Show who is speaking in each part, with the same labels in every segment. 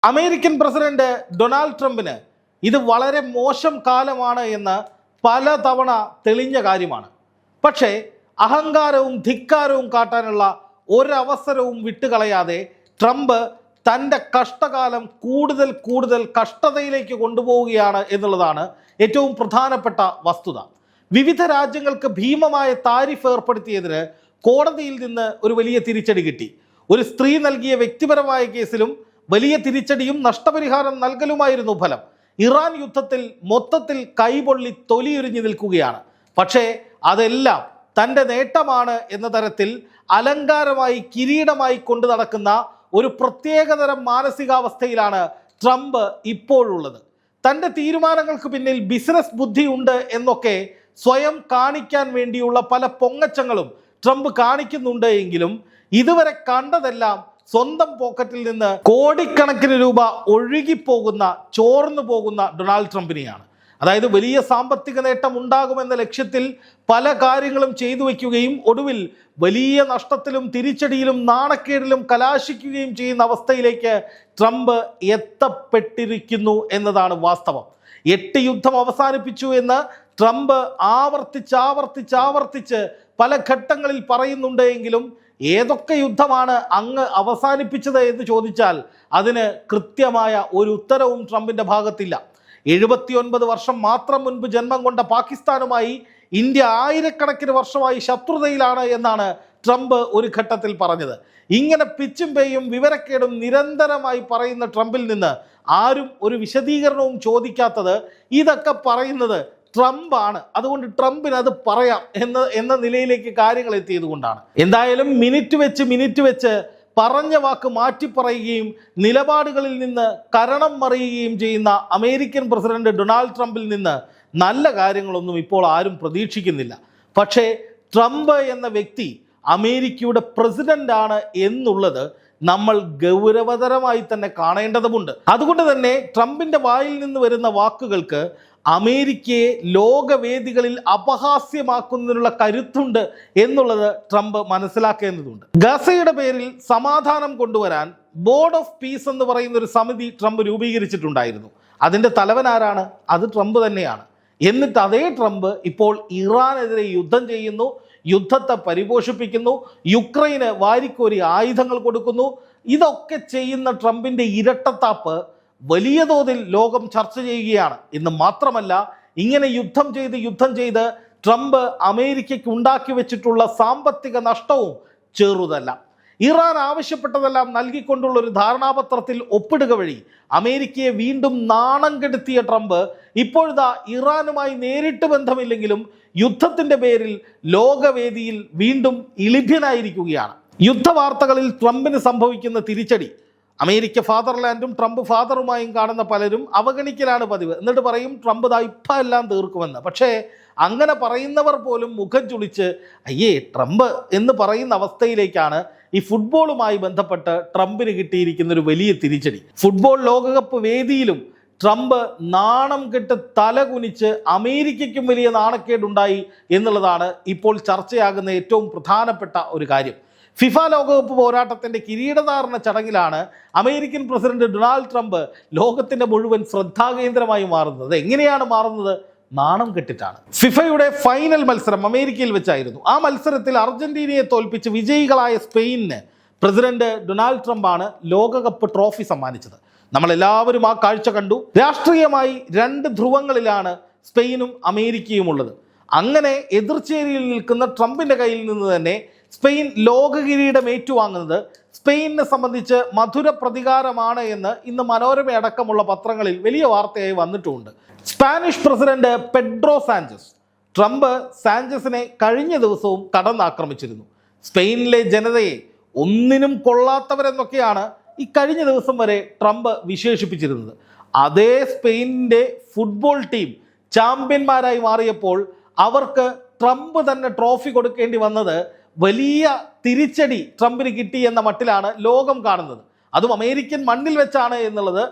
Speaker 1: American president Donald ട്രംപിന് ഇത് വളരെ മോശം കാലമാണ് എന്ന് പലതവണ തെളിഞ്ഞ കാര്യമാണ്. പക്ഷേ അഹങ്കാരവും ധിക്കാരവും കാട്ടാനുള്ള ഒരവസരവും വിട്ടുകളയാതെ ട്രംപ് തൻ്റെ കഷ്ടകാലം കൂടുതൽ കൂടുതൽ കഷ്ടതയിലേക്ക് കൊണ്ടുപോവുകയാണ് എന്നുള്ളതാണ് ഏറ്റവും പ്രധാനപ്പെട്ട വസ്തുത. വിവിധ രാജ്യങ്ങൾക്ക് ഭീമമായ താരിഫ് ഏർപ്പെടുത്തിയതിന് കോടതിയിൽ നിന്ന് ഒരു വലിയ തിരിച്ചടി കിട്ടി. ഒരു സ്ത്രീ നൽകിയ വ്യക്തിപരമായ കേസിലും വലിയ തിരിച്ചടിയും നഷ്ടപരിഹാരം നൽകലുമായിരുന്നു ഫലം. ഇറാൻ യുദ്ധത്തിൽ മൊത്തത്തിൽ കൈപൊള്ളി തൊലിയുരിഞ്ഞു നിൽക്കുകയാണ്. പക്ഷേ അതെല്ലാം തൻ്റെ നേട്ടമാണ് എന്ന തരത്തിൽ അലങ്കാരമായി കിരീടമായി കൊണ്ടു നടക്കുന്ന ഒരു പ്രത്യേകതരം മാനസികാവസ്ഥയിലാണ് ട്രംപ് ഇപ്പോഴുള്ളത്. തൻ്റെ തീരുമാനങ്ങൾക്ക് പിന്നിൽ ബിസിനസ് ബുദ്ധിയുണ്ട് എന്നൊക്കെ സ്വയം കാണിക്കാൻ വേണ്ടിയുള്ള പല പൊങ്ങച്ചങ്ങളും ട്രംപ് കാണിക്കുന്നുണ്ട് എങ്കിലും ഇതുവരെ കണ്ടതെല്ലാം സ്വന്തം പോക്കറ്റിൽ നിന്ന് കോടിക്കണക്കിന് രൂപ ഒഴുകിപ്പോകുന്ന ചോർന്നു പോകുന്ന ഡൊണാൾഡ് ട്രംപിനെയാണ്. അതായത് വലിയ സാമ്പത്തിക നേട്ടം ഉണ്ടാകുമെന്ന ലക്ഷ്യത്തിൽ പല കാര്യങ്ങളും ചെയ്തു വയ്ക്കുകയും ഒടുവിൽ വലിയ നഷ്ടത്തിലും തിരിച്ചടിയിലും നാണക്കേടിലും കലാശിക്കുകയും ചെയ്യുന്ന അവസ്ഥയിലേക്ക് ട്രംപ് എത്തപ്പെട്ടിരിക്കുന്നു എന്നതാണ് വാസ്തവം. 8 യുദ്ധം അവസാനിപ്പിച്ചു എന്ന് ട്രംപ് ആവർത്തിച്ച് പല ഘട്ടങ്ങളിൽ പറയുന്നുണ്ട് എങ്കിലും ഏതൊക്കെ യുദ്ധമാണ് അങ്ങ് അവസാനിപ്പിച്ചത് എന്ന് ചോദിച്ചാൽ അതിന് കൃത്യമായ ഒരു ഉത്തരവും ട്രംപിൻ്റെ ഭാഗത്തില്ല. 79 വർഷം മാത്രം മുൻപ് ജന്മം കൊണ്ട പാകിസ്ഥാനുമായി ഇന്ത്യ ആയിരക്കണക്കിന് വർഷമായി ശത്രുതയിലാണ് എന്നാണ് ട്രംപ് ഒരു ഘട്ടത്തിൽ പറഞ്ഞത്. ഇങ്ങനെ പിച്ചും പേയും വിവരക്കേടും നിരന്തരമായി പറയുന്ന ട്രംപിൽ നിന്ന് ആരും ഒരു വിശദീകരണവും ചോദിക്കാത്തത് ഇതൊക്കെ പറയുന്നത് ട്രംപാണ്, അതുകൊണ്ട് ട്രംപിന് അത് പറയാം എന്ന നിലയിലേക്ക് കാര്യങ്ങൾ എത്തിയത് കൊണ്ടാണ്. എന്തായാലും മിനിറ്റ് വെച്ച് പറഞ്ഞ വാക്ക് മാറ്റിപ്പറയുകയും നിലപാടുകളിൽ നിന്ന് കരണം മറിയുകയും ചെയ്യുന്ന അമേരിക്കൻ പ്രസിഡന്റ് ഡൊണാൾഡ് ട്രംപിൽ നിന്ന് നല്ല കാര്യങ്ങളൊന്നും ഇപ്പോൾ ആരും പ്രതീക്ഷിക്കുന്നില്ല. പക്ഷേ ട്രംപ് എന്ന വ്യക്തി അമേരിക്കയുടെ പ്രസിഡന്റ് ആണ് എന്നുള്ളത് നമ്മൾ ഗൗരവതരമായി തന്നെ കാണേണ്ടതുണ്ട്. അതുകൊണ്ട് തന്നെ ട്രംപിന്റെ വായിൽ നിന്ന് വരുന്ന വാക്കുകൾക്ക് അമേരിക്കയെ ലോകവേദികളിൽ അപഹാസ്യമാക്കുന്നതിനുള്ള കരുത്തുണ്ട് എന്നുള്ളത് ട്രംപ് മനസ്സിലാക്കേണ്ടതുണ്ട്. ഗസയുടെ പേരിൽ സമാധാനം കൊണ്ടുവരാൻ ബോർഡ് ഓഫ് പീസ് എന്ന് പറയുന്ന ഒരു സമിതി ട്രംപ് രൂപീകരിച്ചിട്ടുണ്ടായിരുന്നു. അതിൻ്റെ തലവൻ ആരാണ്? അത് ട്രംപ് തന്നെയാണ്. എന്നിട്ട് അതേ ട്രംപ് ഇപ്പോൾ ഇറാനെതിരെ യുദ്ധം ചെയ്യുന്നു, യുദ്ധത്തെ പരിപോഷിപ്പിക്കുന്നു, യുക്രൈന് വാരിക്കോരി ആയുധങ്ങൾ കൊടുക്കുന്നു. ഇതൊക്കെ ചെയ്യുന്ന ട്രംപിൻ്റെ ഇരട്ടത്താപ്പ് വലിയ തോതിൽ ലോകം ചർച്ച ചെയ്യുകയാണ്. എന്ന് മാത്രമല്ല, ഇങ്ങനെ യുദ്ധം ചെയ്ത് ട്രംപ് അമേരിക്കയ്ക്ക് ഉണ്ടാക്കി വെച്ചിട്ടുള്ള സാമ്പത്തിക നഷ്ടവും ചെറുതല്ല. ഇറാൻ ആവശ്യപ്പെട്ടതെല്ലാം നൽകിക്കൊണ്ടുള്ള ഒരു ധാരണാപത്രത്തിൽ ഒപ്പിടുക വഴി അമേരിക്കയെ വീണ്ടും നാണം കെടുത്തിയ ട്രംപ് ഇപ്പോഴത്തെ ഇറാനുമായി നേരിട്ട് ബന്ധമില്ലെങ്കിലും യുദ്ധത്തിൻ്റെ പേരിൽ ലോകവേദിയിൽ വീണ്ടും ഇളിഭ്യനായിരിക്കുകയാണ്. യുദ്ധവാർത്തകളിൽ ട്രംപിന് സംഭവിക്കുന്ന തിരിച്ചടി അമേരിക്ക ഫാദർലാൻഡും ട്രംപ് ഫാദറുമായും കാണുന്ന പലരും അവഗണിക്കലാണ് പതിവ്. എന്നിട്ട് പറയും ട്രംപ് ഇപ്പം എല്ലാം തീർക്കുമെന്ന്. പക്ഷേ അങ്ങനെ പറയുന്നവർ പോലും മുഖം ചുളിച്ച് അയ്യേ ട്രംപ് എന്ന് പറയുന്ന അവസ്ഥയിലേക്കാണ് ഈ ഫുട്ബോളുമായി ബന്ധപ്പെട്ട് ട്രംപിന് കിട്ടിയിരിക്കുന്ന ഒരു വലിയ തിരിച്ചടി. ഫുട്ബോൾ ലോകകപ്പ് വേദിയിലും ട്രംപ് നാണം കെട്ട് തലകുനിച്ച് അമേരിക്കയ്ക്കും വലിയ നാണക്കേടുണ്ടായി എന്നുള്ളതാണ് ഇപ്പോൾ ചർച്ചയാകുന്ന ഏറ്റവും പ്രധാനപ്പെട്ട ഒരു കാര്യം. ഫിഫ ലോകകപ്പ് പോരാട്ടത്തിൻ്റെ കിരീടധാരണ ചടങ്ങിലാണ് അമേരിക്കൻ പ്രസിഡന്റ് ഡൊണാൾഡ് ട്രംപ് ലോകത്തിൻ്റെ മുഴുവൻ ശ്രദ്ധാകേന്ദ്രമായി മാറുന്നത്. എങ്ങനെയാണ് മാറുന്നത്? നാണം കെട്ടിട്ടാണ്. ഫിഫയുടെ ഫൈനൽ മത്സരം അമേരിക്കയിൽ വെച്ചായിരുന്നു. ആ മത്സരത്തിൽ അർജന്റീനയെ തോൽപ്പിച്ച് വിജയികളായ സ്പെയിനിന് പ്രസിഡന്റ് ഡൊണാൾഡ് ട്രംപാണ് ലോകകപ്പ് ട്രോഫി സമ്മാനിച്ചത്. നമ്മളെല്ലാവരും ആ കാഴ്ച കണ്ടു. രാഷ്ട്രീയമായി 2 ധ്രുവങ്ങളിലാണ് സ്പെയിനും അമേരിക്കയും ഉള്ളത്. അങ്ങനെ എതിർചേരിയിൽ നിൽക്കുന്ന ട്രംപിൻ്റെ കയ്യിൽ നിന്ന് തന്നെ സ്പെയിൻ ലോക കിരീടം ഏറ്റുവാങ്ങുന്നത് സ്പെയിനിനെ സംബന്ധിച്ച് മധുര പ്രതികാരമാണ് എന്ന് ഇന്ന് മനോരമ അടക്കമുള്ള പത്രങ്ങളിൽ വലിയ വാർത്തയായി വന്നിട്ടുമുണ്ട്. Spanish president Pedro Sanchez Trump സാഞ്ചസിനെ കഴിഞ്ഞ ദിവസവും കടന്നാക്രമിച്ചിരുന്നു. സ്പെയിനിലെ ജനതയെ ഒന്നിനും കൊള്ളാത്തവരെന്നൊക്കെയാണ് ഈ കഴിഞ്ഞ ദിവസം വരെ ട്രംപ് വിശേഷിപ്പിച്ചിരുന്നത്. അതേ സ്പെയിനിൻ്റെ ഫുട്ബോൾ ടീം ചാമ്പ്യന്മാരായി മാറിയപ്പോൾ അവർക്ക് ട്രംപ് തന്നെ ട്രോഫി കൊടുക്കേണ്ടി വന്നത് വലിയ തിരിച്ചടി ട്രംപിന് കിട്ടി എന്ന മട്ടിലാണ് ലോകം കാണുന്നത്. അതും അമേരിക്കൻ മണ്ണിൽ വെച്ചാണ് എന്നുള്ളത്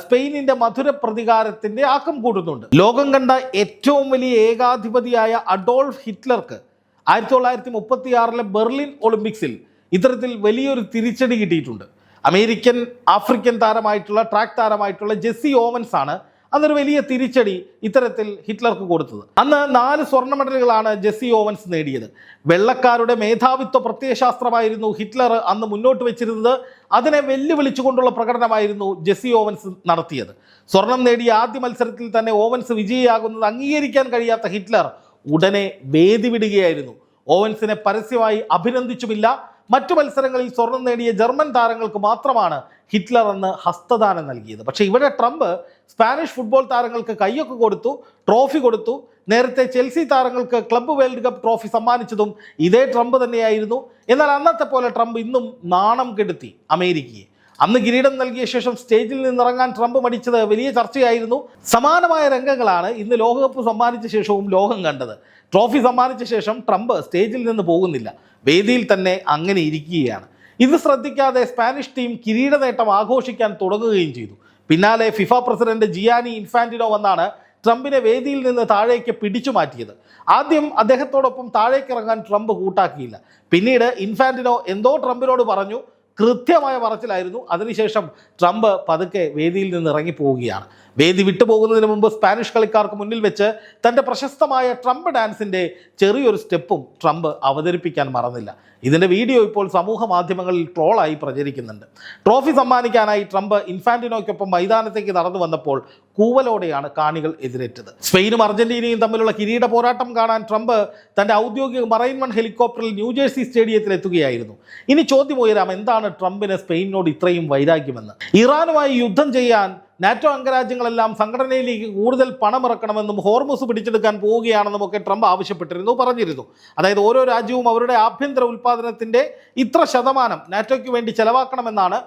Speaker 1: സ്പെയിനിൻ്റെ മധുര പ്രതികാരത്തിൻ്റെ ആക്കം കൂട്ടുന്നുണ്ട്. ലോകം കണ്ട ഏറ്റവും വലിയ ഏകാധിപതിയായ അഡോൾഫ് ഹിറ്റ്ലർക്ക് 1936 ബെർലിൻ ഒളിമ്പിക്സിൽ ഇത്തരത്തിൽ വലിയൊരു തിരിച്ചടി കിട്ടിയിട്ടുണ്ട്. അമേരിക്കൻ ആഫ്രിക്കൻ താരമായിട്ടുള്ള ട്രാക്ക് താരമായിട്ടുള്ള ജെസ്സി ഓവൻസ് ആണ് അന്നൊരു വലിയ തിരിച്ചടി ഇത്തരത്തിൽ ഹിറ്റ്ലർക്ക് കൊടുത്തത്. അന്ന് 4 സ്വർണ്ണ മെഡലുകളാണ് ജെസ്സി ഓവൻസ് നേടിയത്. വെള്ളക്കാരുടെ മേധാവിത്വ പ്രത്യയശാസ്ത്രമായിരുന്നു ഹിറ്റ്ലർ അന്ന് മുന്നോട്ട് വെച്ചിരുന്നത്. അതിനെ വെല്ലുവിളിച്ചുകൊണ്ടുള്ള പ്രകടനമായിരുന്നു ജെസ്സി ഓവൻസ് നടത്തിയത്. സ്വർണം നേടിയ ആദ്യ മത്സരത്തിൽ തന്നെ ഓവൻസ് വിജയിയാകുന്നത് അംഗീകരിക്കാൻ കഴിയാത്ത ഹിറ്റ്ലർ ഉടനെ വേദി വിടുകയായിരുന്നു. ഓവൻസിനെ പരസ്യമായി അഭിനന്ദിച്ചുമില്ല. മറ്റു മത്സരങ്ങളിൽ സ്വർണം നേടിയ ജർമ്മൻ താരങ്ങൾക്ക് മാത്രമാണ് ഹിറ്റ്ലർ അന്ന് ഹസ്തദാനം നൽകിയത്. പക്ഷേ ഇവിടെ ട്രംപ് സ്പാനിഷ് ഫുട്ബോൾ താരങ്ങൾക്ക് കൈയൊക്കെ കൊടുത്തു, ട്രോഫി കൊടുത്തു. നേരത്തെ ചെൽസി താരങ്ങൾക്ക് ക്ലബ്ബ് വേൾഡ് കപ്പ് ട്രോഫി സമ്മാനിച്ചതും ഇതേ ട്രംപ് തന്നെയായിരുന്നു. എന്നാൽ അന്നത്തെ പോലെ ട്രംപ് ഇന്നും നാണം കെടുത്തി അമേരിക്കയെ. അന്ന് കിരീടം നൽകിയ ശേഷം സ്റ്റേജിൽ നിന്നിറങ്ങാൻ ട്രംപ് മടിച്ചത് വലിയ ചർച്ചയായിരുന്നു. സമാനമായ രംഗങ്ങളാണ് ഇന്ന് ലോകകപ്പ് സമ്മാനിച്ച ശേഷവും ലോകം കണ്ടത്. ട്രോഫി സമ്മാനിച്ച ശേഷം ട്രംപ് സ്റ്റേജിൽ നിന്ന് പോകുന്നില്ല, വേദിയിൽ തന്നെ അങ്ങനെ ഇരിക്കുകയാണ്. ഇത് ശ്രദ്ധിക്കാതെ സ്പാനിഷ് ടീം കിരീട നേട്ടം ആഘോഷിക്കാൻ തുടങ്ങുകയും ചെയ്തു. പിന്നാലെ ഫിഫ പ്രസിഡന്റ് ജിയാനി ഇൻഫാന്റിനോ വന്നാണ് ട്രംപിനെ വേദിയിൽ നിന്ന് താഴേക്ക് പിടിച്ചു മാറ്റിയത്. ആദ്യം അദ്ദേഹത്തോടൊപ്പം താഴേക്ക് ഇറങ്ങാൻ ട്രംപ് കൂട്ടാക്കിയില്ല. പിന്നീട് ഇൻഫാന്റിനോ എന്തോ ട്രംപിനോട് പറഞ്ഞു. കൃത്യമായ പറച്ചിലായിരുന്നു. അതിനുശേഷം ട്രംപ് പതുക്കെ വേദിയിൽ നിന്ന് ഇറങ്ങിപ്പോവുകയാണ്. വേദി വിട്ടുപോകുന്നതിന് മുമ്പ് സ്പാനിഷ് കളിക്കാർക്ക് മുന്നിൽ വെച്ച് തൻ്റെ പ്രശസ്തമായ ട്രംപ് ഡാൻസിൻ്റെ ചെറിയൊരു സ്റ്റെപ്പും ട്രംപ് അവതരിപ്പിക്കാൻ മറന്നില്ല. ഇതിൻ്റെ വീഡിയോ ഇപ്പോൾ സമൂഹ മാധ്യമങ്ങളിൽ ട്രോളായി പ്രചരിക്കുന്നുണ്ട്. ട്രോഫി സമ്മാനിക്കാനായി ട്രംപ് ഇൻഫാന്റിനോയ്ക്കൊപ്പം മൈതാനത്തേക്ക് നടന്നു വന്നപ്പോൾ കൂവലോടെയാണ് കാണികൾ എതിരേറ്റത്. സ്പെയിനും അർജന്റീനയും തമ്മിലുള്ള കിരീട പോരാട്ടം കാണാൻ ട്രംപ് തൻ്റെ ഔദ്യോഗിക മറൈൻ വൺ ഹെലികോപ്റ്ററിൽ ന്യൂജേഴ്സി സ്റ്റേഡിയത്തിൽ എത്തുകയായിരുന്നു. ഇനി ചോദ്യം ഉയരാം, എന്താണ് ട്രംപിന് സ്പെയിനിനോട് ഇത്രയും വൈരാഗ്യമെന്ന്? ഇറാനുമായി യുദ്ധം ചെയ്യാൻ നാറ്റോ അംഗരാജ്യങ്ങളെല്ലാം സംഘടനയിലേക്ക് കൂടുതൽ പണമിറക്കണമെന്നും ഹോർമുസ് പിടിച്ചെടുക്കാൻ പോവുകയാണെന്നും ഒക്കെ ട്രംപ് ആവശ്യപ്പെട്ടിരുന്നു, പറഞ്ഞിരുന്നു. അതായത് ഓരോ രാജ്യവും അവരുടെ ആഭ്യന്തര ഉൽപ്പാദനത്തിൻ്റെ ഇത്ര ശതമാനം നാറ്റോയ്ക്ക് വേണ്ടി ചെലവാക്കണമെന്നാണ്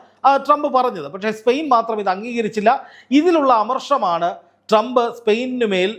Speaker 1: ട്രംപ് പറഞ്ഞത്. പക്ഷേ സ്പെയിൻ മാത്രം ഇത് അംഗീകരിച്ചില്ല. ഇതിലുള്ള അമർഷമാണ് ട്രംപ് സ്പെയിനു മേൽ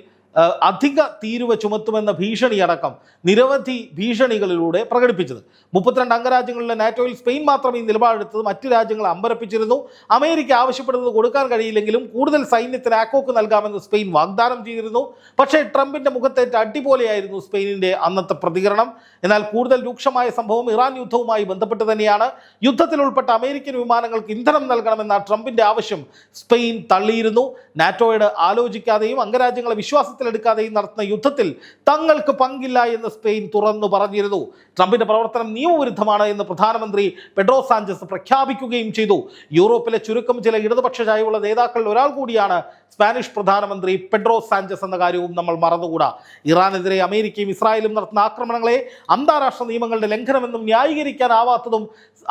Speaker 1: അധിക തീരുവ ചുമത്തുമെന്ന ഭീഷണിയടക്കം നിരവധി ഭീഷണികളിലൂടെ പ്രകടിപ്പിച്ചത്. 32 അംഗരാജ്യങ്ങളിലെ നാറ്റോയിൽ സ്പെയിൻ മാത്രം ഈ നിലപാടെടുത്തത് മറ്റു രാജ്യങ്ങളെ അമ്പരപ്പിച്ചിരുന്നു. അമേരിക്ക ആവശ്യപ്പെടുന്നത് കൊടുക്കാൻ കഴിയില്ലെങ്കിലും കൂടുതൽ സൈന്യത്തിന് ആക്കോക്ക് നൽകാമെന്ന് സ്പെയിൻ വാഗ്ദാനം ചെയ്തിരുന്നു. പക്ഷേ ട്രംപിന്റെ മുഖത്തേറ്റ അടിപൊളിയായിരുന്നു സ്പെയിനിന്റെ അന്നത്തെ പ്രതികരണം. എന്നാൽ കൂടുതൽ രൂക്ഷമായ സംഭവം ഇറാൻ യുദ്ധവുമായി ബന്ധപ്പെട്ട് തന്നെയാണ്. യുദ്ധത്തിൽ ഉൾപ്പെട്ട അമേരിക്കൻ വിമാനങ്ങൾക്ക് ഇന്ധനം നൽകണമെന്ന ട്രംപിന്റെ ആവശ്യം സ്പെയിൻ തള്ളിയിരുന്നു. നാറ്റോയോട് ആലോചിക്കാതെയും അംഗരാജ്യങ്ങളെ വിശ്വാസത്തിലെടുക്കാതെയും നടത്തുന്ന യുദ്ധത്തിൽ തങ്ങൾക്ക് പങ്കില്ല എന്ന് സ്പെയിൻ തുറന്നു പറഞ്ഞിരുന്നു. ട്രംപിന്റെ പ്രവർത്തനം നിയമവിരുദ്ധമാണ് എന്ന് പ്രധാനമന്ത്രി പെഡ്രോ സാഞ്ചസ് പ്രഖ്യാപിക്കുകയും ചെയ്തു. യൂറോപ്പിലെ ചുരുക്കം ചില ഇടതുപക്ഷ ചായവുള്ള നേതാക്കളിൽ ഒരാൾ കൂടിയാണ് സ്പാനിഷ് പ്രധാനമന്ത്രി പെഡ്രോ സാഞ്ചസ് എന്ന കാര്യവും നമ്മൾ മറന്നുകൂടാ. ഇറാനെതിരെ അമേരിക്കയും ഇസ്രായേലും നടത്തുന്ന ആക്രമണങ്ങളെ അന്താരാഷ്ട്ര നിയമങ്ങളുടെ ലംഘനമെന്നും ന്യായീകരിക്കാനാവാത്തതും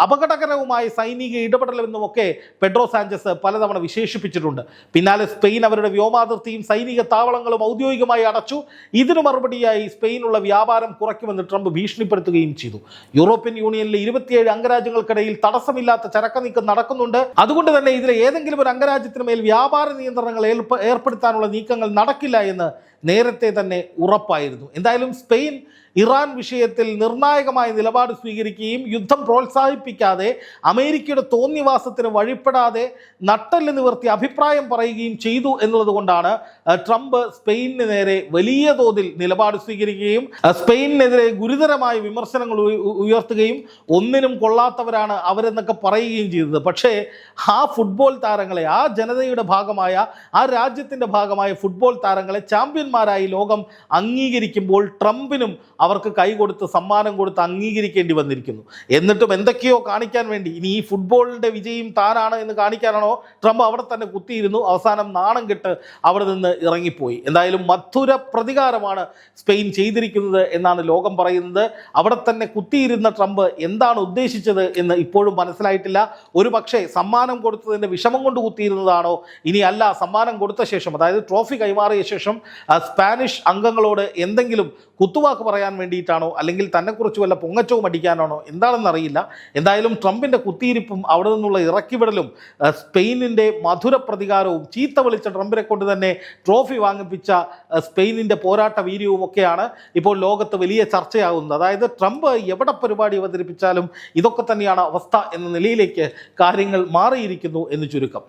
Speaker 1: അപകടകരവുമായ സൈനിക ഇടപെടലെന്നും ഒക്കെ പെഡ്രോ സാഞ്ചസ് പലതവണ വിശേഷിപ്പിച്ചിട്ടുണ്ട്. പിന്നാലെ സ്പെയിൻ അവരുടെ വ്യോമാതിർത്തിയും സൈനിക താവളങ്ങളും ഔദ്യോഗികമായി അടച്ചു. ഇതിനു മറുപടിയായി സ്പെയിനുള്ള വ്യാപാരം കുറയ്ക്കുമെന്ന് ട്രംപ് ഭീഷണിപ്പെടുത്തുകയും ചെയ്തു. യൂറോപ്യൻ യൂണിയനിലെ 27 അംഗരാജ്യങ്ങൾക്കിടയിൽ തടസ്സമില്ലാത്ത ചരക്ക് നീക്കം നടക്കുന്നുണ്ട്. അതുകൊണ്ട് തന്നെ ഇതിലെ ഏതെങ്കിലും ഒരു അംഗരാജ്യത്തിന് മേൽ വ്യാപാര നിയന്ത്രണങ്ങൾ ഏർപ്പെടുത്താനുള്ള നീക്കങ്ങൾ നടക്കില്ല എന്ന് നേരത്തെ തന്നെ ഉറപ്പായിരുന്നു. എന്തായാലും സ്പെയിൻ ഇറാൻ വിഷയത്തിൽ നിർണായകമായ നിലപാട് സ്വീകരിക്കുകയും യുദ്ധം പ്രോത്സാഹിപ്പിക്കാതെ അമേരിക്കയുടെ തോന്നിവാസത്തിന് വഴിപ്പെടാതെ നട്ടെല്ല് നിവർത്തി അഭിപ്രായം പറയുകയും ചെയ്തു എന്നുള്ളത് കൊണ്ടാണ് ട്രംപ് സ്പെയിനിന് നേരെ വലിയ തോതിൽ നിലപാട് സ്വീകരിക്കുകയും സ്പെയിനിനെതിരെ ഗുരുതരമായ വിമർശനങ്ങൾ ഉയർത്തുകയും ഒന്നിനും കൊള്ളാത്തവരാണ് അവരെന്നൊക്കെ പറയുകയും ചെയ്തത്. പക്ഷേ ആ ഫുട്ബോൾ താരങ്ങളെ, ആ ജനതയുടെ ഭാഗമായ, ആ രാജ്യത്തിൻ്റെ ഭാഗമായ ഫുട്ബോൾ താരങ്ങളെ ചാമ്പ്യന്മാരായി ലോകം അംഗീകരിക്കുമ്പോൾ ട്രംപിനും അവർക്ക് കൈ കൊടുത്ത് സമ്മാനം കൊടുത്ത് അംഗീകരിക്കേണ്ടി വന്നിരിക്കുന്നു. എന്നിട്ടും എന്തൊക്കെയോ കാണിക്കാൻ വേണ്ടി, ഇനി ഈ ഫുട്ബോളിൻ്റെ വിജയം താനാണ് എന്ന് കാണിക്കാനാണോ ട്രംപ് അവിടെ തന്നെ കുത്തിയിരുന്നു. അവസാനം നാണം കെട്ട് അവിടെ നിന്ന് ഇറങ്ങിപ്പോയി. എന്തായാലും മധുര പ്രതികാരമാണ് സ്പെയിൻ ചെയ്തിരിക്കുന്നത് എന്നാണ് ലോകം പറയുന്നത്. അവിടെ തന്നെ കുത്തിയിരുന്ന ട്രംപ് എന്താണ് ഉദ്ദേശിച്ചത് എന്ന് ഇപ്പോഴും മനസ്സിലായിട്ടില്ല. ഒരു പക്ഷേ സമ്മാനം കൊടുത്തതിൻ്റെ വിഷമം കൊണ്ട് കുത്തിയിരുന്നതാണോ, ഇനി അല്ല സമ്മാനം കൊടുത്ത ശേഷം, അതായത് ട്രോഫി കൈമാറിയ ശേഷം സ്പാനിഷ് അംഗങ്ങളോട് എന്തെങ്കിലും കുത്തുവാക്ക് പറയാൻ വേണ്ടിയിട്ടാണോ, അല്ലെങ്കിൽ തന്നെക്കുറിച്ച് വല്ല പൊങ്ങച്ചവും അടിക്കാനാണോ, എന്താണെന്നറിയില്ല. എന്തായാലും ട്രംപിൻ്റെ കുത്തിയിരിപ്പും അവിടെ നിന്നുള്ള ഇറക്കിവിടലും സ്പെയിനിൻ്റെ മധുര പ്രതികാരവും ചീത്ത വിളിച്ച ട്രംപിനെ കൊണ്ട് തന്നെ ട്രോഫി വാങ്ങിപ്പിച്ച സ്പെയിനിൻ്റെ പോരാട്ട വീര്യവും ഒക്കെയാണ് ഇപ്പോൾ ലോകത്ത് വലിയ ചർച്ചയാകുന്നത്. അതായത് ട്രംപ് എവിടെ പരിപാടി അവതരിപ്പിച്ചാലും ഇതൊക്കെ തന്നെയാണ് അവസ്ഥ എന്ന നിലയിലേക്ക് കാര്യങ്ങൾ മാറിയിരിക്കുന്നു എന്ന് ചുരുക്കം.